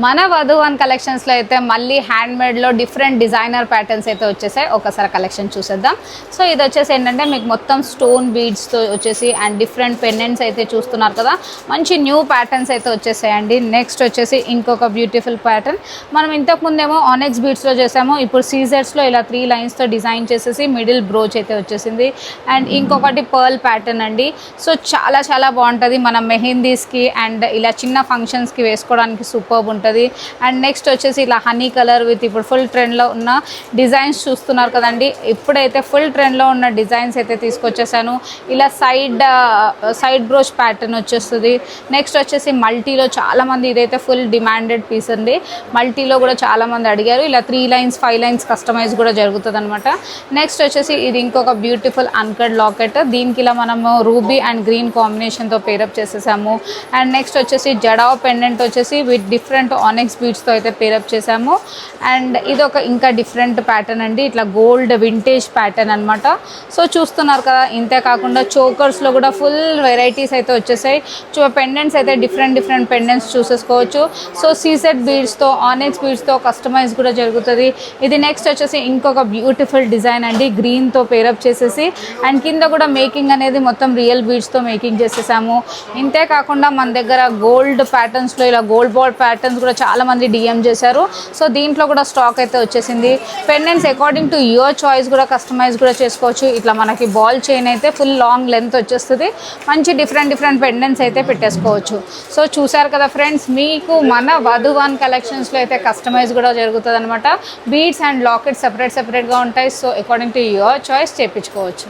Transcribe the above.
మన వధువన్ కలెక్షన్స్లో అయితే మళ్ళీ హ్యాండ్మేడ్లో డిఫరెంట్ డిజైనర్ ప్యాటర్న్స్ అయితే వచ్చేసాయి. ఒకసారి కలెక్షన్ చూసేద్దాం. సో ఇది వచ్చేసి ఏంటంటే మీకు మొత్తం స్టోన్ బీడ్స్తో వచ్చేసి అండ్ డిఫరెంట్ పెండెంట్స్ అయితే చూస్తున్నారు కదా, మంచి న్యూ ప్యాటర్న్స్ అయితే వచ్చేసాయండి. నెక్స్ట్ వచ్చేసి ఇంకొక బ్యూటిఫుల్ ప్యాటర్న్. మనం ఇంతకుముందేమో ఆనెక్స్ బీడ్స్లో చేసాము, ఇప్పుడు సీజర్స్లో ఇలా 3 లైన్స్తో డిజైన్ చేసేసి మిడిల్ బ్రోచ్ అయితే వచ్చేసింది. అండ్ ఇంకొకటి పర్ల్ ప్యాటర్న్ అండి. సో చాలా చాలా బాగుంటుంది. మనం మెహందీస్కి అండ్ ఇలా చిన్న ఫంక్షన్స్కి వేసుకోవడానికి సూపర్బ్ ఉంటుంది. అండ్ నెక్స్ట్ వచ్చేసి ఇలా హనీ కలర్ విత్ ఇప్పుడు ఫుల్ ట్రెండ్లో ఉన్న డిజైన్స్ చూస్తున్నారు కదండి. ఇప్పుడైతే ఫుల్ ట్రెండ్లో ఉన్న డిజైన్స్ అయితే తీసుకొచ్చేసాను. ఇలా సైడ్ బ్రోచ్ ప్యాటర్న్ వచ్చేస్తుంది. నెక్స్ట్ వచ్చేసి మల్టీలో చాలామంది, ఇదైతే ఫుల్ డిమాండెడ్ పీస్ అండి. మల్టీలో కూడా చాలామంది అడిగారు. ఇలా 3 లైన్స్ 5 లైన్స్ కస్టమైజ్ కూడా జరుగుతుంది అనమాట. నెక్స్ట్ వచ్చేసి ఇది ఇంకొక బ్యూటిఫుల్ అన్కట్ లాకెట్. దీనికి ఇలా మనము రూబీ అండ్ గ్రీన్ కాంబినేషన్తో పేరప్ చేసేసాము. అండ్ నెక్స్ట్ వచ్చేసి జడావ్ పెండెంట్ వచ్చేసి విత్ డిఫరెంట్ ఆనెక్స్ బీడ్స్తో అయితే పేరప్ చేసాము. అండ్ ఇది ఒక ఇంకా డిఫరెంట్ ప్యాటర్న్ అండి, ఇట్లా గోల్డ్ వింటేజ్ ప్యాటర్న్ అనమాట. సో చూస్తున్నారు కదా. ఇంతే కాకుండా చోకర్స్లో కూడా ఫుల్ వెరైటీస్ అయితే వచ్చేసాయి. పెండెంట్స్ అయితే డిఫరెంట్ పెండెంట్స్ చూసేసుకోవచ్చు. సో సీసెట్ బీడ్స్తో ఆనెక్స్ బీడ్స్తో కస్టమైజ్ కూడా జరుగుతుంది. ఇది నెక్స్ట్ వచ్చేసి ఇంకొక బ్యూటిఫుల్ డిజైన్ అండి, గ్రీన్తో పేరప్ చేసేసి అండ్ కింద కూడా మేకింగ్ అనేది మొత్తం రియల్ బీడ్స్తో మేకింగ్ చేసేసాము. ఇంతే కాకుండా మన దగ్గర గోల్డ్ ప్యాటర్న్స్లో ఇలా గోల్డ్ బాల్ ప్యాటర్న్స్ కూడా చాలా మంది డిఎం చేశారు. సో దీంట్లో కూడా స్టాక్ అయితే వచ్చేసింది. Pendants according to your choice కూడా కస్టమైజ్ కూడా చేసుకోవచ్చు. ఇట్లా మనకి బాల్ చైన్ అయితే ఫుల్ లాంగ్ లెంత్ వచ్చేస్తుంది. మంచి డిఫరెంట్ పెండెంట్స్ అయితే పెట్టేసుకోవచ్చు. సో చూసారు కదా ఫ్రెండ్స్, మీకు మన వధువన్ కలెక్షన్స్లో అయితే కస్టమైజ్ కూడా జరుగుతుంది అనమాట. బీడ్స్ అండ్ లాకెట్స్ సెపరేట్గా ఉంటాయి. So according to your choice చేయించుకోవచ్చు.